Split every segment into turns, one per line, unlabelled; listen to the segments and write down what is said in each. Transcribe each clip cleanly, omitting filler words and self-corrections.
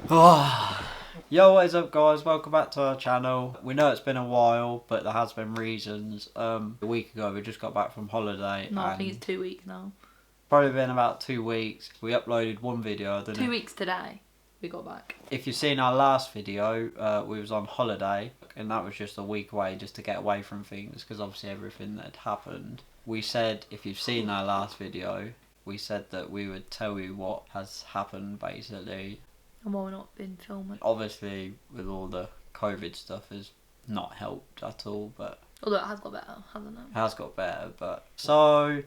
Yo, what is up guys, welcome back to our channel. We know it's been a while, but there has been reasons. A week ago we just got back from holiday.
No, I think it's 2 weeks now.
Probably been about 2 weeks. We uploaded one video.
2 weeks today we got back.
If you've seen our last video, we was on holiday, and that was just a week away just to get away from things, because obviously everything that had happened. We said, if you've seen our last video, we said that we would tell you what has happened basically.
And why we've not been filming.
Obviously, with all the COVID stuff, has not helped at all, but...
Although it has got better, hasn't it?
It has got better, but... So,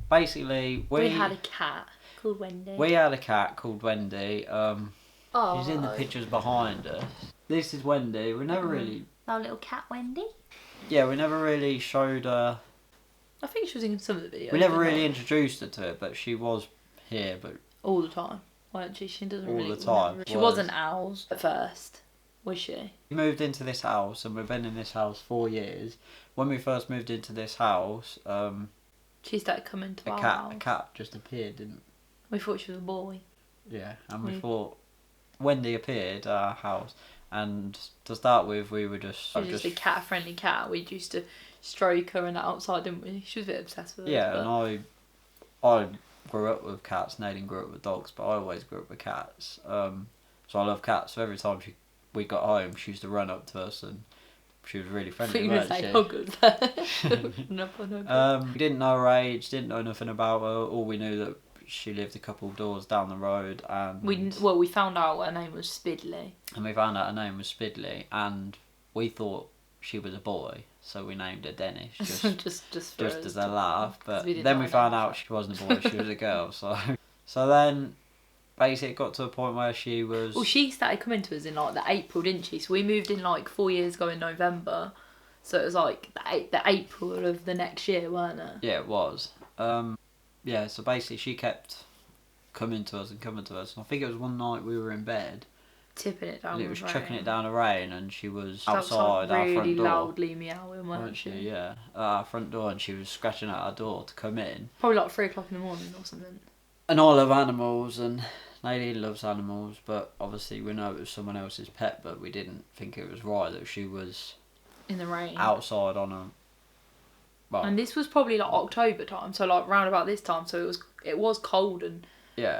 basically, we
had a cat called Wendy.
We had a cat called Wendy. She's in the pictures behind us. This is Wendy. We never really...
Our little cat Wendy?
Yeah, we never really showed her...
I think she was in some of the videos.
We never really introduced her to it, but she was here, but...
All the time. Weren't she? She doesn't
all
really...
the time.
She wasn't ours at first, was she?
We moved into this house, and we've been in this house 4 years. When we first moved into this house,
she started coming to our house.
A cat just appeared, didn't...
We thought she was a boy.
Yeah, and we thought Wendy appeared at our house, and to start with, we were just...
She was just a cat-friendly cat. We used to stroke her and that outside, didn't we? She was a bit obsessed with us.
Yeah, and I grew up with cats. Nadine grew up with dogs, but I always grew up with cats. So I love cats. So every time we got home, she used to run up to us, and she was really friendly.
I thought you were going to say huggers.
We didn't know her age, didn't know nothing about her. All we knew that she lived a couple of doors down the road, and
we found out her name was Spidley.
And we found out her name was Spidley, and we thought she was a boy, so we named her Dennis just as a laugh. But then we found out she wasn't a boy; she was a girl. So then, basically, it got to a point where she was.
Well, she started coming to us in like the April, didn't she? So we moved in like 4 years ago in November. So it was like the April of the next year, weren't it?
Yeah, it was. Yeah, so basically she kept coming to us. And I think it was one night we were in bed.
Tipping it down.
And it was chucking it down the rain, and she was
outside our
front door.
Really loudly meowing, weren't she?
Yeah, at our front door, and she was scratching at our door to come in.
Probably like 3 o'clock in the morning or something.
And I love animals, and Nadine loves animals, but obviously we know it was someone else's pet, but we didn't think it was right that she was...
in the rain.
Outside on a... Well,
and this was probably like October time, so like round about this time, so it was cold and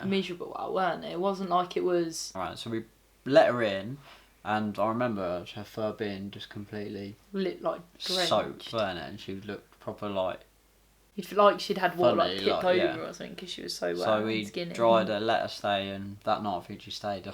miserable out, weren't it? It wasn't like it was...
Right, so we let her in, and I remember her fur being just completely...
lit like drenched.
Soaked, weren't it? And she looked proper like...
You'd feel like she'd had water like tipped over
yeah.
or something, because she was so wet.
So we dried her, let her stay, and that night I think she stayed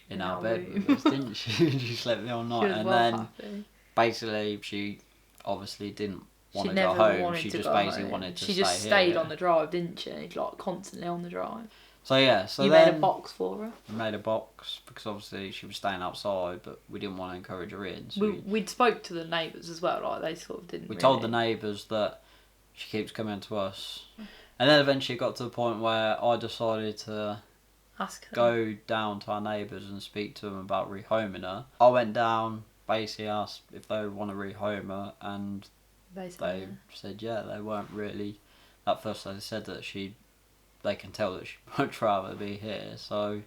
in our bed with us, didn't she? She slept the whole night, and then
happy.
Basically she obviously didn't want to go home. She just basically wanted to stay here. She just
stayed on the drive, didn't she? Like constantly on the drive.
So yeah,
you made a box for her.
We made a box because obviously she was staying outside, but we didn't want to encourage her in. So
we'd spoke to the neighbours as well. Like they sort of didn't.
We told the neighbours that she keeps coming to us, and then eventually it got to the point where I decided to go down to our neighbours and speak to them about rehoming her. I went down, basically asked if they would want to rehome her, and they said yeah. They weren't really. At first they said that they can tell that she'd much rather be here, so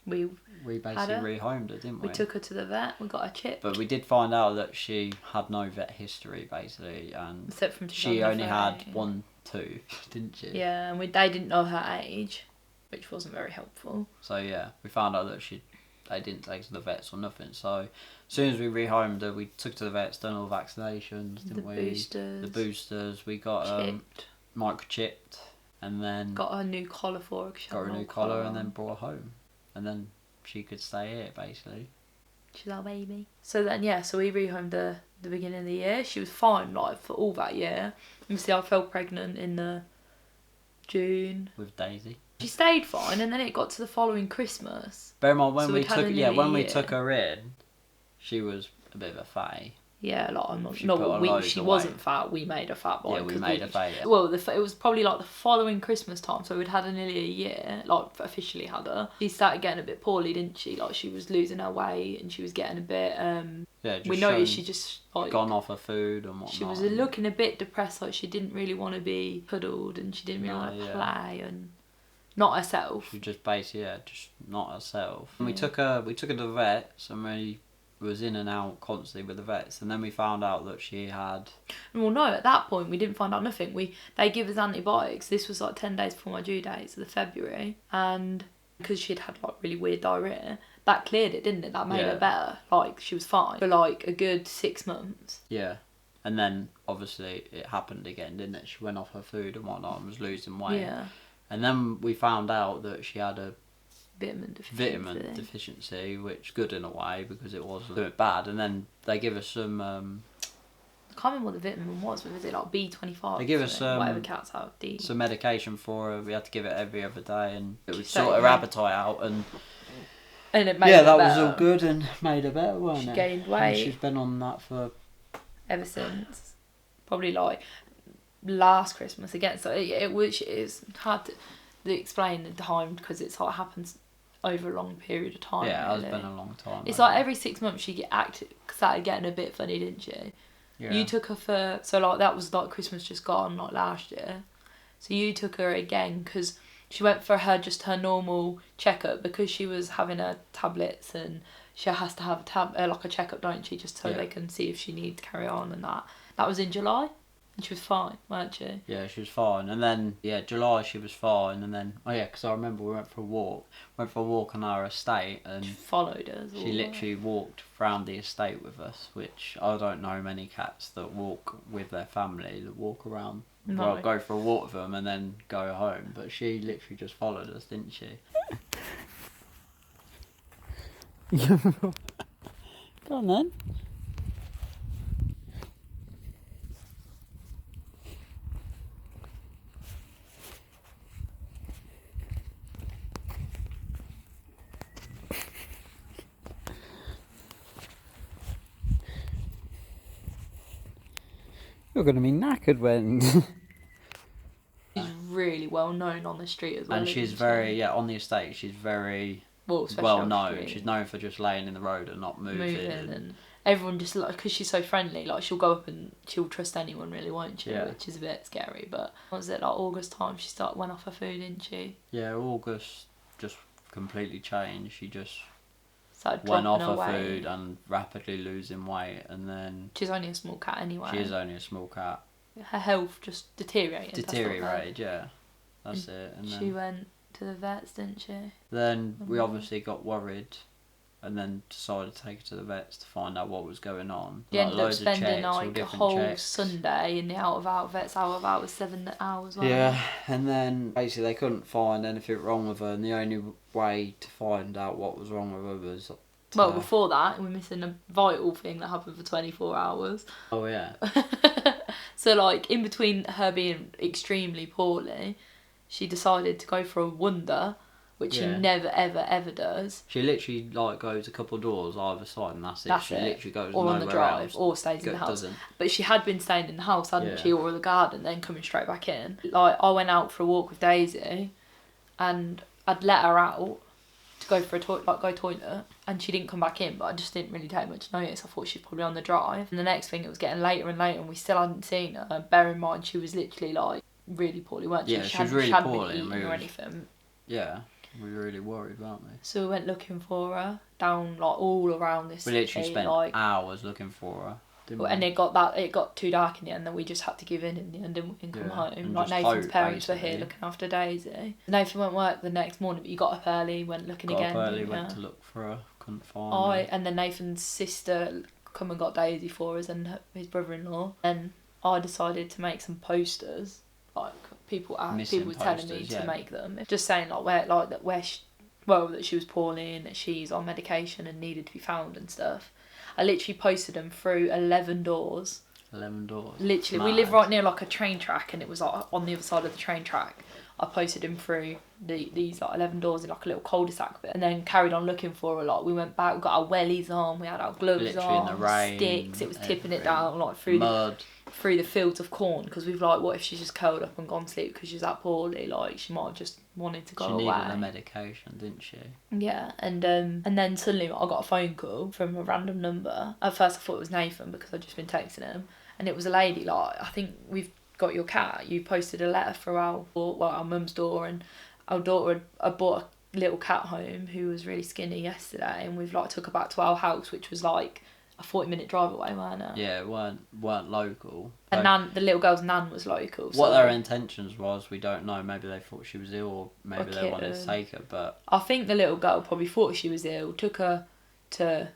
we basically rehomed her, didn't we?
We took her to the vet, we got her chipped.
But we did find out that she had no vet history, basically, and
except from
she only had 1 tooth, didn't she?
Yeah, and they didn't know her age, which wasn't very helpful.
So yeah, we found out that they didn't take her to the vets or nothing, so as soon as we rehomed her, we took her to the vets, done all the vaccinations, didn't we? The boosters, we got microchipped. And then
got a new collar for her.
Got her a new collar and then brought her home. And then she could stay here, basically.
She's our baby. So then, yeah, so we rehomed her the beginning of the year. She was fine, like, for all that year. Obviously, I fell pregnant in the June.
With Daisy.
She stayed fine, and then it got to the following Christmas.
Bear in mind, when we took her in, she was a bit of a fatty.
Yeah, like she wasn't fat. We made her fat.
Yeah, we made her fat. Yeah.
Well, it was probably like the following Christmas time, so we'd had her nearly a year. Like officially had her. She started getting a bit poorly, didn't she? Like she was losing her weight and she was getting a bit. We noticed she just like
gone off her food and whatnot.
She was looking a bit depressed. Like she didn't really want to be cuddled and she didn't really want to play and. Not herself.
She just basically, just not herself. And we took her to the vets, and we was in and out constantly with the vets, and then we found out that she had...
Well, no, at that point we didn't find out nothing. They give us antibiotics. This was like 10 days before my due date, so the February, and because she'd had like really weird diarrhoea, that cleared it, didn't it? That made her better. Like, she was fine for like a good 6 months.
Yeah. And then obviously it happened again, didn't it? She went off her food and whatnot and was losing weight.
Yeah.
And then we found out that she had a
vitamin
deficiency, which good in a way because it was a bit bad. And then they give us some... I
can't remember what the vitamin was, but was it like B25?
They give us
whatever cats have, D.
some medication for her. We had to give it every other day, and it would sort her appetite out. And
it made her
that
better.
was all good and made her better, wasn't it?
She gained weight.
And she's been on that for...
ever since. Probably like last Christmas again. So it's hard to explain the time because it's like happens over a long period of time.
Yeah,
really.
It's been a long time.
It's like every 6 months she started getting a bit funny, didn't she? Yeah. You took her for... So like that was like Christmas just gone, like last year. So you took her again because she went for her normal checkup because she was having her tablets and she has to have a checkup, don't she? Just so they can see if she needs to carry on and that. That was in July. And she was fine, weren't she? Yeah,
she was fine. And then, July she was fine. And then, because I remember we went for a walk. On our estate. And
she followed us.
She literally walked around the estate with us, which I don't know many cats that walk with their family, that walk around. No. Well, go for a walk with them and then go home. But she literally just followed us, didn't she? Go on then. You're going to be knackered when...
She's really well known on the street as well.
And she's very, on the estate, she's very well known. She's known for just laying in the road and not moving.
And everyone just, like, because she's so friendly, like, she'll go up and she'll trust anyone really, won't she? Yeah. Which is a bit scary. But what was it, like August time, she went off her food, didn't she?
Yeah, August just completely changed. She just...
went off
her food and rapidly losing weight, and then...
She's only a small cat anyway.
She is only a small cat.
Her health just deteriorated.
Yeah. That's it. And
she went to the vets, didn't she?
Then we obviously got worried, and then decided to take her to the vets to find out what was going on.
You ended up spending like a whole Sunday in the out-of-out vets. Out-of-out was 7 hours.
Yeah, and then basically they couldn't find anything wrong with her, and the only way to find out what was wrong with her was...
Well, before that, we're missing a vital thing that happened for 24 hours.
Oh, yeah.
So, like, in between her being extremely poorly, she decided to go for a wander, which she never, ever, ever does.
She literally, like, goes a couple of doors either side, and that's it. She literally goes
or
nowhere
on the drive,
else.
or stays in the house. But she had been staying in the house, hadn't she, or the garden, then coming straight back in. Like, I went out for a walk with Daisy, and I'd let her out to go for a toilet, and she didn't come back in, but I just didn't really take much notice. I thought she was probably on the drive. And the next thing, it was getting later and later, and we still hadn't seen her. Bear in mind, she was literally like really poorly, weren't she?
Yeah, she was really poorly,
been eating or anything.
Yeah, we were really worried, weren't we?
So we went looking for her down like all around this.
We literally spent hours looking for her.
And it got too dark in the end, then we just had to give in the end and come home. Like Nathan's parents were here looking after Daisy. Nathan went work the next morning, but you got up early, went looking again.
Went to look for her, couldn't find her.
And then Nathan's sister come and got Daisy for us, and his brother-in-law. And I decided to make some posters, like people were telling me to make them, just saying that she was poorly and that she's on medication and needed to be found and stuff. I literally posted them through 11 doors.
11 doors.
Literally, we live right near like a train track, and it was like on the other side of the train track. I posted them through these like 11 doors in like a little cul-de-sac bit, and then carried on looking for her. Like we went back, we got our wellies on, we had our gloves
literally
on,
in the rain,
sticks. It was tipping it down like through
mud.
Through the fields of corn, because we've like, what if she's just curled up and gone to sleep because she's that poorly? Like she might have just wanted to go away.
She needed the medication, didn't she?
Yeah, and then suddenly I got a phone call from a random number. At first I thought it was Nathan because I'd just been texting him, and it was a lady. Like, I think we've got your cat. You posted a letter through our mum's door, and our daughter had bought a little cat home who was really skinny yesterday, and we've like took her back to our house, which was like a 40-minute drive away, weren't it?
Yeah, it weren't local.
And the little girl's nan was local.
What their intentions was, we don't know. Maybe they thought she was ill, or maybe they wanted to take her. But
I think the little girl probably thought she was ill. Took her to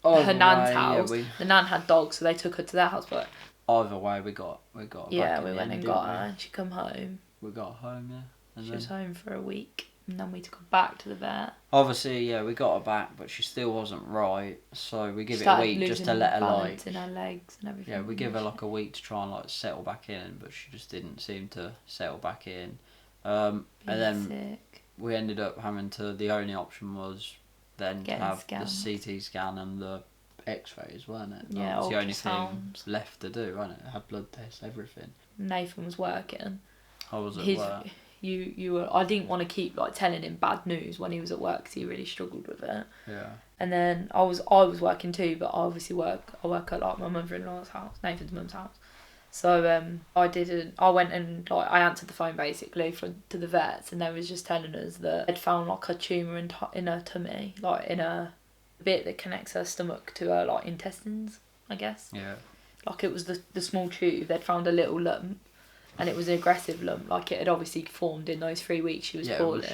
her nan's house. Yeah, the nan had dogs, so they took her to their house. But
either way, we got.
Yeah, we went and got her, and she come home.
We got home, yeah. And
she was home for a week. And then we took her back to the vet.
Obviously, yeah, we got her back, but she still wasn't right. So we give it a week just to let her like
in her legs and everything.
Yeah, we give her like a week to try and like settle back in, but she just didn't seem to settle back in. And then
sick.
We ended up having to. The only option was then to have the CT scan and the X-rays, weren't it?
Yeah,
it's the only thing left to do, wasn't it? Had blood tests, everything.
Nathan was working.
I was at work.
You were. I didn't want to keep like telling him bad news when he was at work because he really struggled with it.
Yeah.
And then I was working too, but I obviously work at like my mother-in-law's house, Nathan's mum's house. So I went and like I answered the phone basically to the vets, and they was just telling us that they'd found like a tumour in her tummy, like in a bit that connects her stomach to her like intestines, I guess.
Yeah.
Like it was the small tube. They'd found a little lump. And it was an aggressive lump, like it had obviously formed in those 3 weeks she was poorly.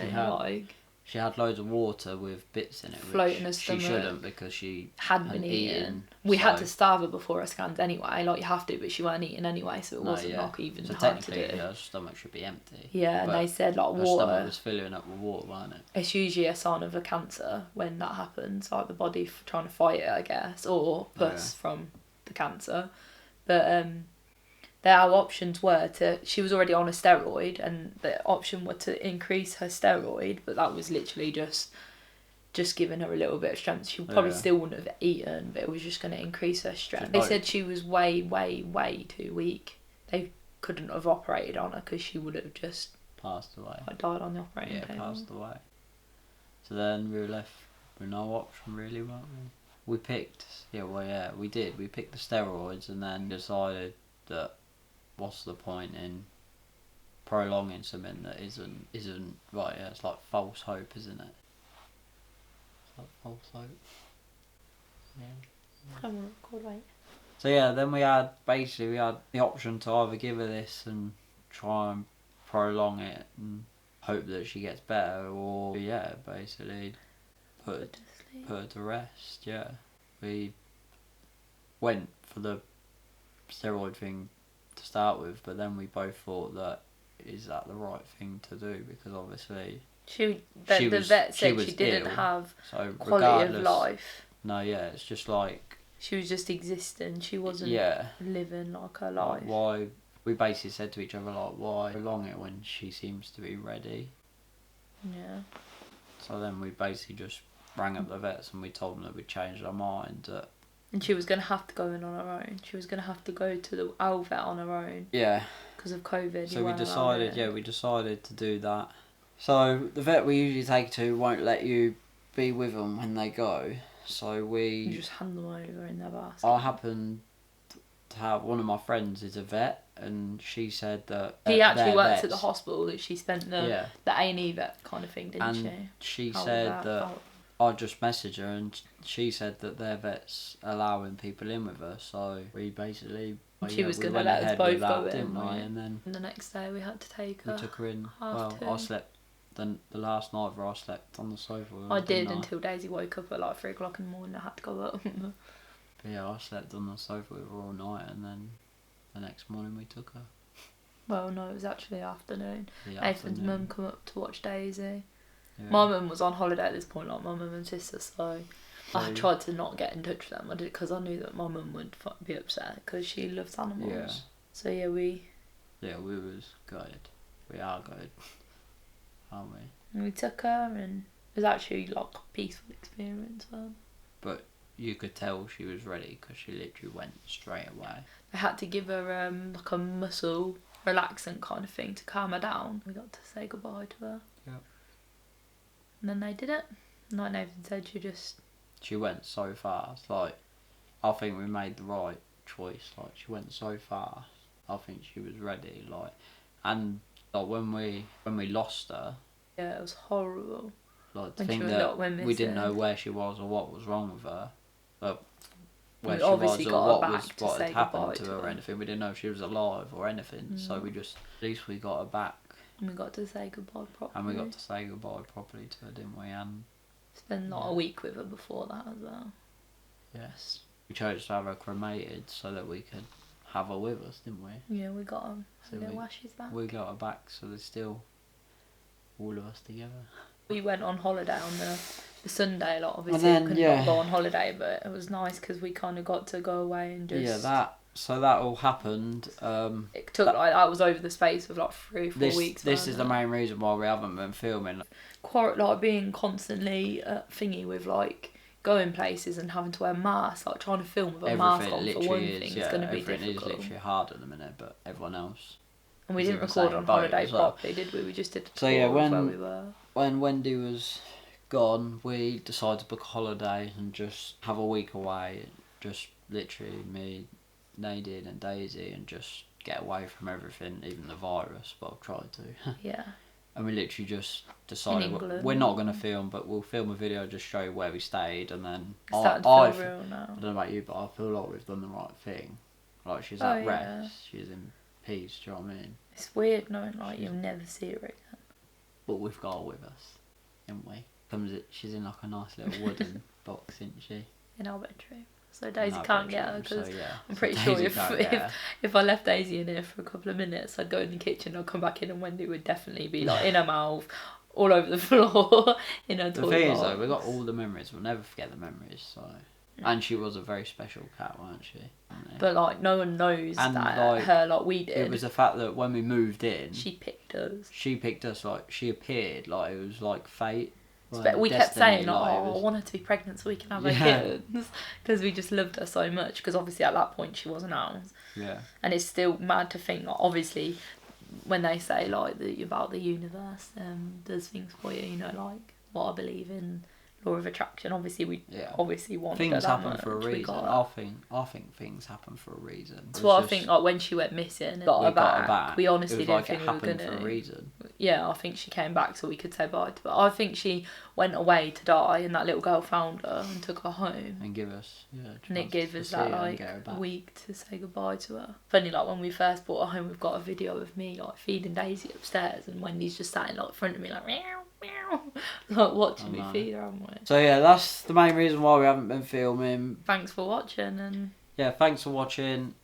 She had loads of water with bits in it,
floating her stomach.
She shouldn't because she
hadn't been eating. We had to starve her before her scans anyway, like you have to, but she weren't eating anyway, so it wasn't like even hard to do.
So technically her stomach should be empty.
Yeah, and they said like water.
Her stomach was filling up with water, wasn't it?
It's usually a sign of a cancer when that happens, like the body trying to fight it, I guess, or pus from the cancer. But our options were she was already on a steroid, and the option were to increase her steroid, but that was literally just giving her a little bit of strength. She probably still wouldn't have eaten, but it was just going to increase her strength. They said she was way, way, way too weak. They couldn't have operated on her because she would have just
passed away.
Died on the operating table.
Passed away. So then we were left with no option really, weren't we? We picked, we did. We picked the steroids and then decided that what's the point in prolonging something that isn't right? Yeah, it's like false hope, isn't it? It's like false hope. Yeah.
I want to record, wait.
So yeah, then we had the option to either give her this and try and prolong it and hope that she gets better, or basically put her to rest. Yeah, we went for the steroid thing to start with, but then we both thought that is that the right thing to do, because obviously
the vet said she didn't have quality of life.
No, it's just like
she was just existing. She wasn't living like her life.
Like why? We basically said to each other like, why prolong it when she seems to be ready?
Yeah.
So then we basically just rang up the vets and we told them that we'd changed our mind.
And she was going to have to go in on her own. She was going to have to go to the owl vet on her own.
Yeah.
Because of COVID.
So we decided to do that. So the vet we usually take to won't let you be with them when they go. So you
just hand them over in their basket.
I happened to have one of my friends is a vet, and she said that
she actually works at the hospital. That she spent the A&E vet kind of thing, didn't she?
And she said that I just messaged her, and she said that their vet's allowing people in with her. So we basically
she was going to let us both go in,
didn't we? And then
the next day we had to take her.
We took her in. I slept. Then the last night I slept on the sofa.
I did until Daisy woke up at like 3 o'clock in the morning. I had to go up.
But yeah, I slept on the sofa with her all night, and then the next morning we took her.
Well, no, it was actually afternoon. Nathan's mum come up to watch Daisy. Yeah. My mum was on holiday at this point, like my mum and sister, so I tried to not get in touch with them. I did because I knew that my mum would be upset because she loves animals. Yeah. So we
was gutted. We are gutted, aren't we?
And we took her, and it was actually like a peaceful experience.
But you could tell she was ready because she literally went straight away.
They had to give her like a muscle relaxant kind of thing to calm her down. We got to say goodbye to her.
Yep.
And then they did it. Like Nathan said,
she went so fast. Like, I think we made the right choice. Like, she went so fast. I think she was ready. Like, and like when we lost her,
Yeah, it was horrible.
Like, to think that we didn't know where she was or what was wrong with her. But where she was or what had happened to her or anything. We didn't know if she was alive or anything. So we just, at least we got her back.
And we got to say goodbye properly.
And we got to say goodbye properly to her, didn't we? And
spend like a week with her before that as well.
Yes. We chose to have her cremated so that we could have her with us, didn't we?
Yeah, we got her. So while she's back.
We got her back, so there's still all of us together.
We went on holiday on the Sunday, like obviously we couldn't not go on holiday, but it was nice because we kind of got to go away and just...
Yeah, so that all happened.
It took that was over the space of like 3-4 weeks.
This is the main reason why we haven't been filming.
Quite like being constantly thingy with like going places and having to wear masks, like trying to film with a mask on for one thing is going to be difficult.
Everything is literally hard at the minute, but everyone else.
And we didn't record on holiday properly, did we? We just did a tour of where we were.
When Wendy was gone, we decided to book a holiday and just have a week away. Just literally me, Nadine and Daisy, and just get away from everything, even the virus, but I've tried to.
Yeah.
And we literally just decided we're not going to film, but we'll film a video, just show you where we stayed, and then I don't know about you, but I feel like we've done the right thing. Like, she's at rest, she's in peace, do you know what I mean?
It's weird knowing like you'll never see her again.
But we've got her with us, haven't we? She's in like a nice little wooden box, isn't she?
In our bedroom. So Daisy can't get her because I'm pretty sure if I left Daisy in here for a couple of minutes, I'd go in the kitchen, I'd come back in, and Wendy would definitely be like in her mouth, all over the floor, in her toilet.
The thing is though, we got all the memories. We'll never forget the memories. So, and she was a very special cat, weren't she?
But like no one knows that like, her like we did.
It was the fact that when we moved in,
she picked us.
She picked us, like she appeared, like it was like fate.
We kept saying, like, I want her to be pregnant so we can have her kids, because we just loved her so much. Because obviously at that point she wasn't ours.
Yeah.
And it's still mad to think, like, obviously, when they say like about the universe, does things for you, you know, like what I believe in, law of attraction. Obviously we obviously want
things
that
happen
much.
For a reason. I think things happen for a reason.
So I think like when she went missing and got her back, we honestly didn't think we were gonna.
For a reason.
Yeah, I think she came back so we could say bye to her. I think she went away to die, and that little girl found her and took her home.
And give us,
and it gave us that like week to say goodbye to her. Funny, like when we first brought her home, we've got a video of me like feeding Daisy upstairs, and Wendy's just sat in like in front of me like meow meow, like watching me feed her, haven't we?
So yeah, that's the main reason why we haven't been filming.
Thanks for watching, and
thanks for watching.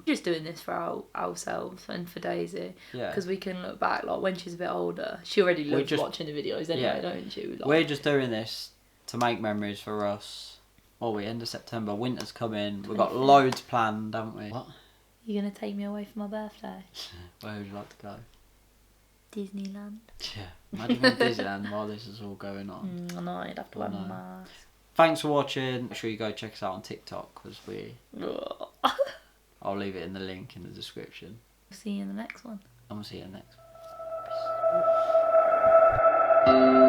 Just doing this for ourselves and for Daisy, because we can look back like when she's a bit older. She already loves watching the videos anyway, don't she? Like,
we're just doing this to make memories for us. End of September, winter's coming. We've got loads planned, haven't we? What?
You're gonna take me away for my birthday?
Where would you like to go?
Disneyland.
Yeah, imagine in Disneyland while this is all going on.
I know, I'd have to wear my mask.
Thanks for watching. Make sure you go check us out on TikTok, because I'll leave it in the link in the description.
See you in the next one.
I'm gonna see you in the next one.